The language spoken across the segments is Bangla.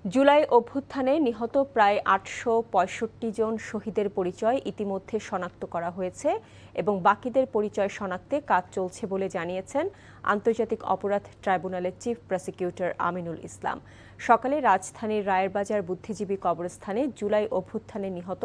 জুলাই অভ্যুত্থানে নিহত প্রায় ৮৬৫ জন শহীদের পরিচয় ইতিমধ্যে শনাক্ত করা হয়েছে এবং বাকিদের পরিচয় শনাক্তে কাজ চলছে বলে জানিয়েছেন আন্তর্জাতিক অপরাধ ট্রাইব্যুনালের চিফ প্রসিকিউটর আমিনুল ইসলাম। সকালে রাজধানীর রায়েরবাজার বুদ্ধিজীবী কবরস্থানে জুলাই অভ্যুত্থানে নিহত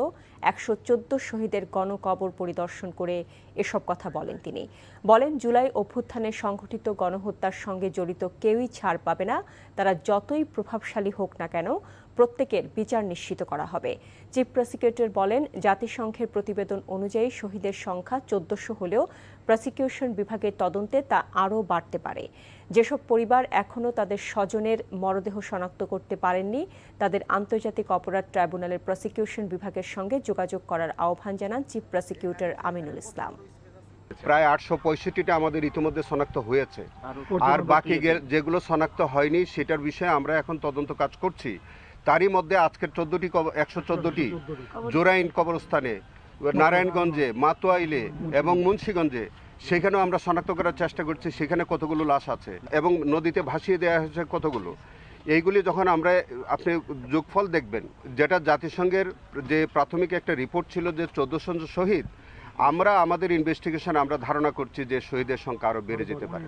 ১১৪ শহীদের গণকবর পরিদর্শন করে এসব কথা বলেন তিনি। বলেন, জুলাই অভ্যুত্থানে সংঘটিত গণহত্যার সঙ্গে জড়িত কেউই ছাড় পাবে না। তারা যতই প্রভাবশালী হোক না কেন, প্রত্যেকের বিচার নিশ্চিত করা হবে। চিফ প্রসিকিউটর বলেন, জাতিসংঘের প্রতিবেদন অনুযায়ী শহীদের সংখ্যা ১৪০০ হলেও প্রসিকিউশন বিভাগের তদন্তে তা আরও বাড়তে পারে। যেসব পরিবার এখনও তাদের স্বজনের মরদেহ শনাক্ত করতে পারেননি, তাদের আন্তর্জাতিক অপরাধ ট্রাইব্যুনালের প্রসিকিউশন বিভাগের সঙ্গে যোগাযোগ করার আহ্বান জানান চিফ প্রসিকিউটর আমিনুল ইসলাম। প্রায় ৮৬৫টা আমাদের ইতিমধ্যে শনাক্ত হয়েছে, আর বাকি যেগুলো শনাক্ত হয়নি সেটার বিষয়ে আমরা এখন তদন্ত কাজ করছি। তারই মধ্যে আজকের ১১৪টি জোরাইন কবরস্থানে, নারায়ণগঞ্জে, মাতোয়াইলে এবং মুন্সিগঞ্জে সেখানেও আমরা শনাক্ত করার চেষ্টা করছি সেখানে কতগুলো লাশ আছে এবং নদীতে ভাসিয়ে দেওয়া হয়েছে কতগুলো। এইগুলি যখন আপনি যোগফল দেখবেন, যেটা জাতিসংঘের যে প্রাথমিক একটা রিপোর্ট ছিল যে ১৪০০ জন শহীদ, আমরা আমাদের ইনভেস্টিগেশন আমরা ধারণা করছি যে শহীদের সংখ্যা আরও বেড়ে যেতে পারে।